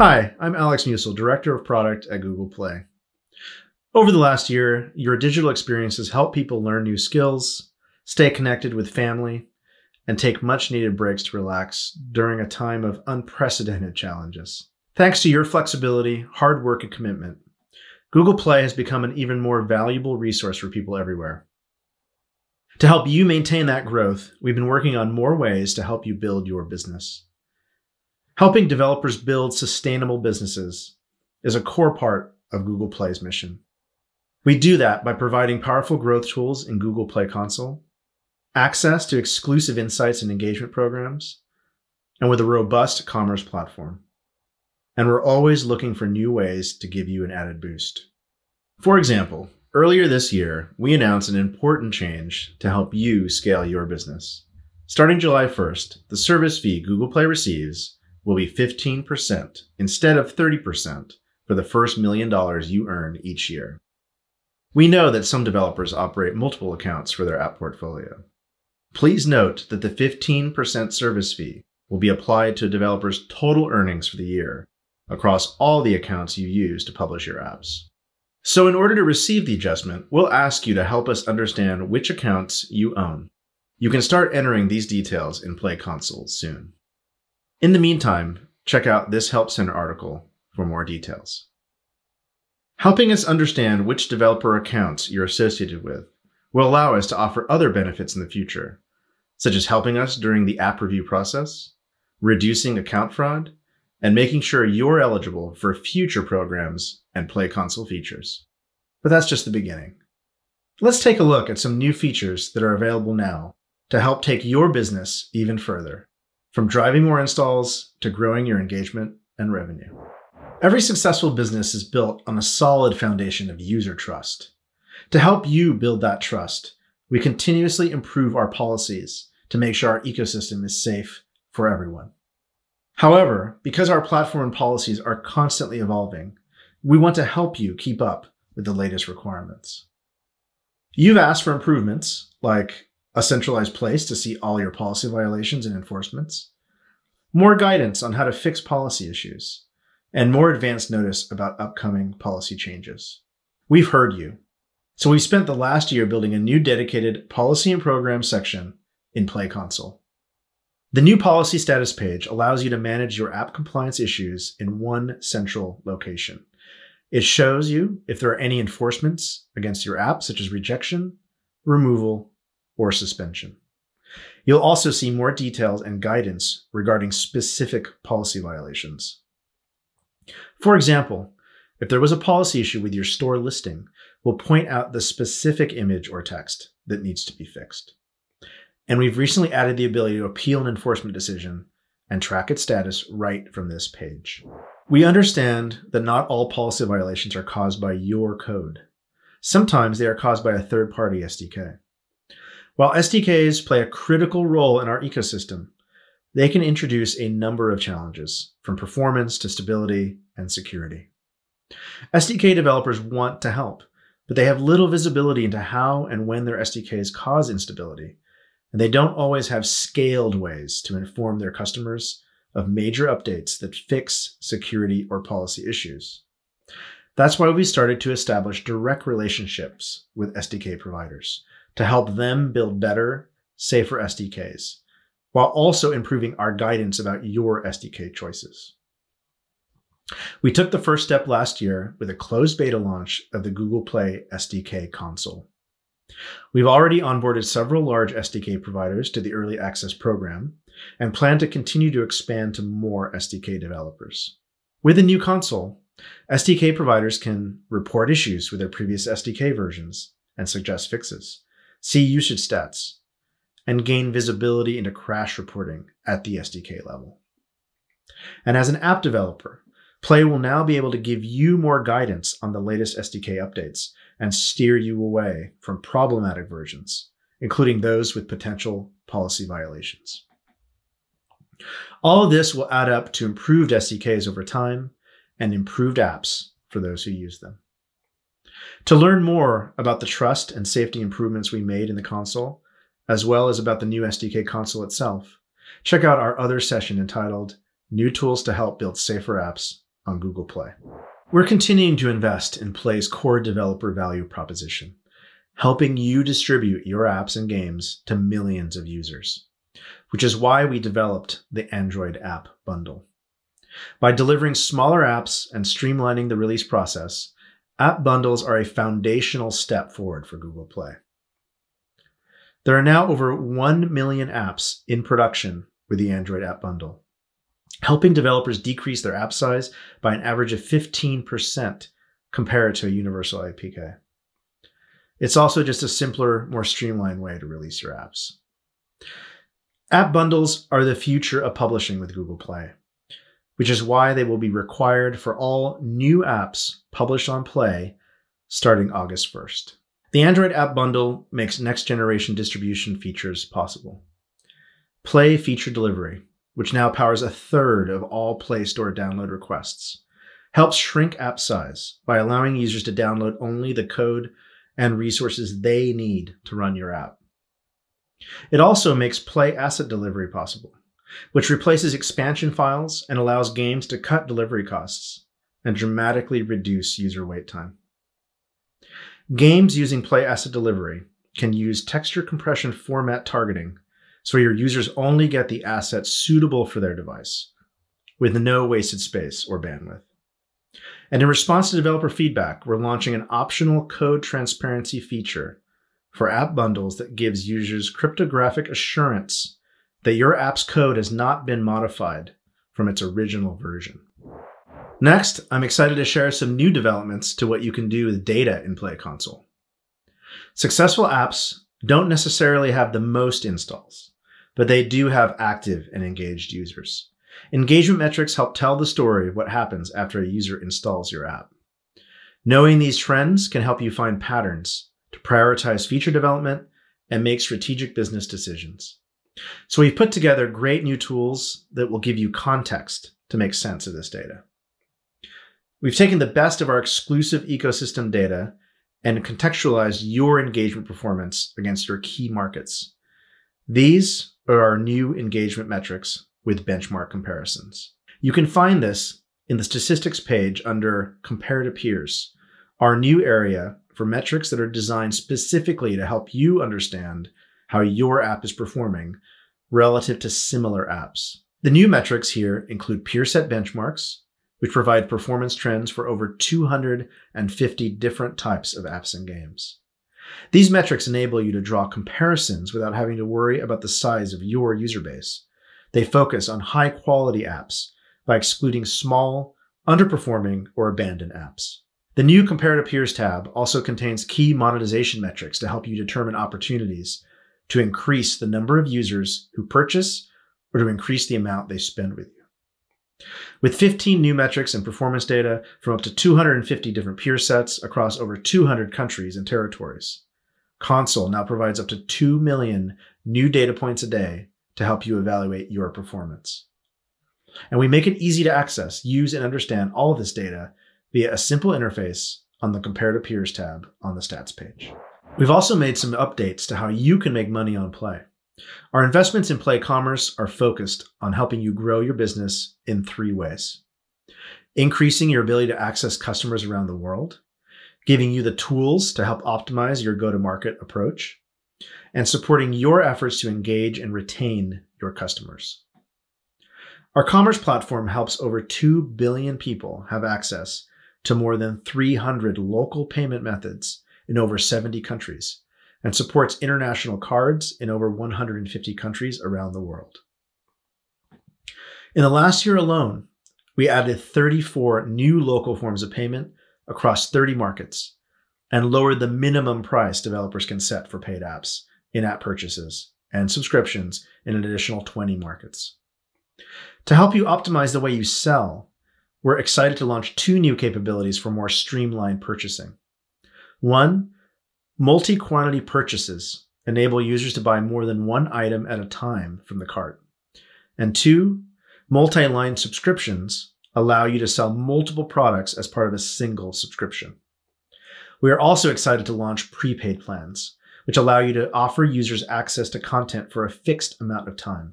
Hi, I'm Alex Musil, Director of Product at Google Play. Over the last year, your digital experiences help people learn new skills, stay connected with family, and take much-needed breaks to relax during a time of unprecedented challenges. Thanks to your flexibility, hard work, and commitment, Google Play has become an even more valuable resource for people everywhere. To help you maintain that growth, we've been working on more ways to help you build your business. Helping developers build sustainable businesses is a core part of Google Play's mission. We do that by providing powerful growth tools in Google Play Console, access to exclusive insights and engagement programs, and with a robust commerce platform. And we're always looking for new ways to give you an added boost. For example, earlier this year, we announced an important change to help you scale your business. Starting July 1st, the service fee Google Play receives will be 15% instead of 30% for the first $1 million you earn each year. We know that some developers operate multiple accounts for their app portfolio. Please note that the 15% service fee will be applied to a developer's total earnings for the year across all the accounts you use to publish your apps. So in order to receive the adjustment, we'll ask you to help us understand which accounts you own. You can start entering these details in Play Console soon. In the meantime, check out this Help Center article for more details. Helping us understand which developer accounts you're associated with will allow us to offer other benefits in the future, such as helping us during the app review process, reducing account fraud, and making sure you're eligible for future programs and Play Console features. But that's just the beginning. Let's take a look at some new features that are available now to help take your business even further, from driving more installs to growing your engagement and revenue. Every successful business is built on a solid foundation of user trust. To help you build that trust, we continuously improve our policies to make sure our ecosystem is safe for everyone. However, because our platform and policies are constantly evolving, we want to help you keep up with the latest requirements. You've asked for improvements like a centralized place to see all your policy violations and enforcements, more guidance on how to fix policy issues, and more advanced notice about upcoming policy changes. We've heard you, so we've spent the last year building a new dedicated policy and program section in Play Console. The new policy status page allows you to manage your app compliance issues in one central location. It shows you if there are any enforcements against your app, such as rejection, removal, or suspension. You'll also see more details and guidance regarding specific policy violations. For example, if there was a policy issue with your store listing, we'll point out the specific image or text that needs to be fixed. And we've recently added the ability to appeal an enforcement decision and track its status right from this page. We understand that not all policy violations are caused by your code. Sometimes they are caused by a third-party SDK. While SDKs play a critical role in our ecosystem, they can introduce a number of challenges, from performance to stability and security. SDK developers want to help, but they have little visibility into how and when their SDKs cause instability, and they don't always have scaled ways to inform their customers of major updates that fix security or policy issues. That's why we started to establish direct relationships with SDK providers to help them build better, safer SDKs, while also improving our guidance about your SDK choices. We took the first step last year with a closed beta launch of the Google Play SDK console. We've already onboarded several large SDK providers to the early access program and plan to continue to expand to more SDK developers. With the new console, SDK providers can report issues with their previous SDK versions and suggest fixes, see usage stats, and gain visibility into crash reporting at the SDK level. And as an app developer, Play will now be able to give you more guidance on the latest SDK updates and steer you away from problematic versions, including those with potential policy violations. All of this will add up to improved SDKs over time and improved apps for those who use them. To learn more about the trust and safety improvements we made in the console, as well as about the new SDK console itself, check out our other session entitled New Tools to Help Build Safer Apps on Google Play. We're continuing to invest in Play's core developer value proposition, helping you distribute your apps and games to millions of users, which is why we developed the Android App Bundle. By delivering smaller apps and streamlining the release process, app bundles are a foundational step forward for Google Play. There are now over 1 million apps in production with the Android App Bundle, helping developers decrease their app size by an average of 15% compared to a universal APK. It's also just a simpler, more streamlined way to release your apps. App bundles are the future of publishing with Google Play, which is why they will be required for all new apps published on Play starting August 1st. The Android App Bundle makes next-generation distribution features possible. Play Feature Delivery, which now powers a third of all Play Store download requests, helps shrink app size by allowing users to download only the code and resources they need to run your app. It also makes Play Asset Delivery possible, which replaces expansion files and allows games to cut delivery costs and dramatically reduce user wait time. Games using Play Asset Delivery can use texture compression format targeting, so your users only get the assets suitable for their device, with no wasted space or bandwidth. And in response to developer feedback, we're launching an optional code transparency feature for app bundles that gives users cryptographic assurance that your app's code has not been modified from its original version. Next, I'm excited to share some new developments to what you can do with data in Play Console. Successful apps don't necessarily have the most installs, but they do have active and engaged users. Engagement metrics help tell the story of what happens after a user installs your app. Knowing these trends can help you find patterns to prioritize feature development and make strategic business decisions. So we've put together great new tools that will give you context to make sense of this data. We've taken the best of our exclusive ecosystem data and contextualized your engagement performance against your key markets. These are our new engagement metrics with benchmark comparisons. You can find this in the statistics page under Compare to Peers, our new area for metrics that are designed specifically to help you understand how your app is performing relative to similar apps. The new metrics here include peer set benchmarks, which provide performance trends for over 250 different types of apps and games. These metrics enable you to draw comparisons without having to worry about the size of your user base. They focus on high-quality apps by excluding small, underperforming, or abandoned apps. The new Compare to Peers tab also contains key monetization metrics to help you determine opportunities to increase the number of users who purchase or to increase the amount they spend with you. With 15 new metrics and performance data from up to 250 different peer sets across over 200 countries and territories, Console now provides up to 2 million new data points a day to help you evaluate your performance. And we make it easy to access, use, and understand all of this data via a simple interface on the Compare to Peers tab on the stats page. We've also made some updates to how you can make money on Play. Our investments in Play Commerce are focused on helping you grow your business in 3 ways. Increasing your ability to access customers around the world, giving you the tools to help optimize your go-to-market approach, and supporting your efforts to engage and retain your customers. Our commerce platform helps over 2 billion people have access to more than 300 local payment methods in over 70 countries, and supports international cards in over 150 countries around the world. In the last year alone, we added 34 new local forms of payment across 30 markets and lowered the minimum price developers can set for paid apps, in-app purchases, and subscriptions in an additional 20 markets. To help you optimize the way you sell, we're excited to launch 2 new capabilities for more streamlined purchasing. 1, multi-quantity purchases enable users to buy more than one item at a time from the cart. And 2, multi-line subscriptions allow you to sell multiple products as part of a single subscription. We are also excited to launch prepaid plans, which allow you to offer users access to content for a fixed amount of time.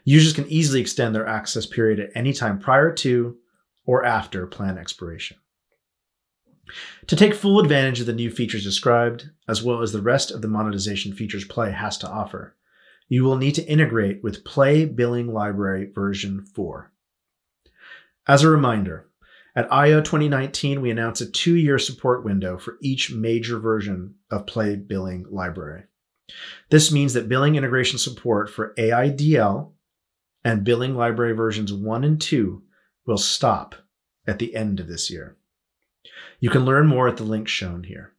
Users can easily extend their access period at any time prior to or after plan expiration. To take full advantage of the new features described, as well as the rest of the monetization features Play has to offer, you will need to integrate with Play Billing Library version 4. As a reminder, at I/O 2019, we announced a 2-year support window for each major version of Play Billing Library. This means that billing integration support for AIDL and Billing Library versions 1 and 2 will stop at the end of this year. You can learn more at the link shown here.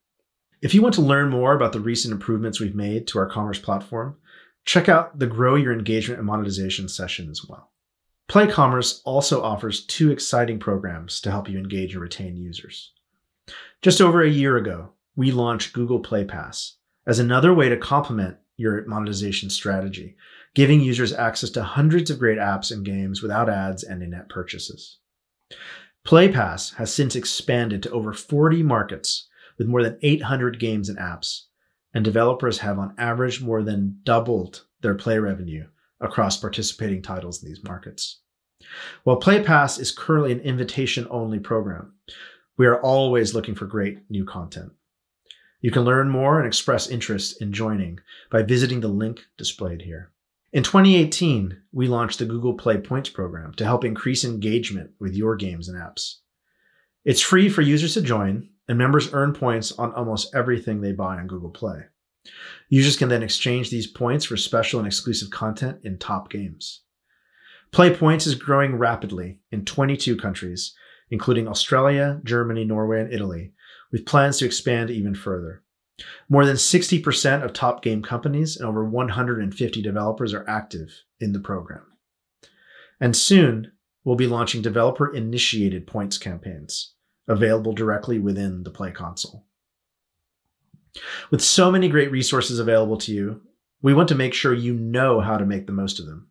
If you want to learn more about the recent improvements we've made to our commerce platform, check out the Grow Your Engagement and Monetization session as well. Play Commerce also offers 2 exciting programs to help you engage and retain users. Just over a year ago, we launched Google Play Pass as another way to complement your monetization strategy, giving users access to hundreds of great apps and games without ads and in-app purchases. Play Pass has since expanded to over 40 markets with more than 800 games and apps, and developers have on average more than doubled their Play revenue across participating titles in these markets. While Play Pass is currently an invitation-only program, we are always looking for great new content. You can learn more and express interest in joining by visiting the link displayed here. In 2018, we launched the Google Play Points program to help increase engagement with your games and apps. It's free for users to join, and members earn points on almost everything they buy on Google Play. Users can then exchange these points for special and exclusive content in top games. Play Points is growing rapidly in 22 countries, including Australia, Germany, Norway, and Italy, with plans to expand even further. More than 60% of top game companies and over 150 developers are active in the program. And soon, we'll be launching developer-initiated points campaigns, available directly within the Play console. With so many great resources available to you, we want to make sure you know how to make the most of them.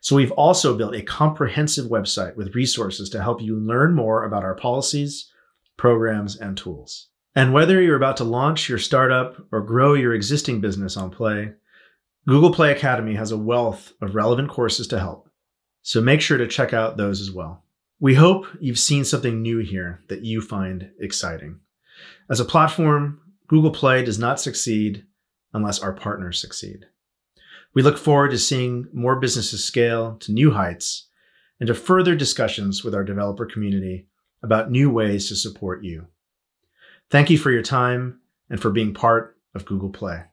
So we've also built a comprehensive website with resources to help you learn more about our policies, programs, and tools. And whether you're about to launch your startup or grow your existing business on Play, Google Play Academy has a wealth of relevant courses to help. So make sure to check out those as well. We hope you've seen something new here that you find exciting. As a platform, Google Play does not succeed unless our partners succeed. We look forward to seeing more businesses scale to new heights and to further discussions with our developer community about new ways to support you. Thank you for your time and for being part of Google Play.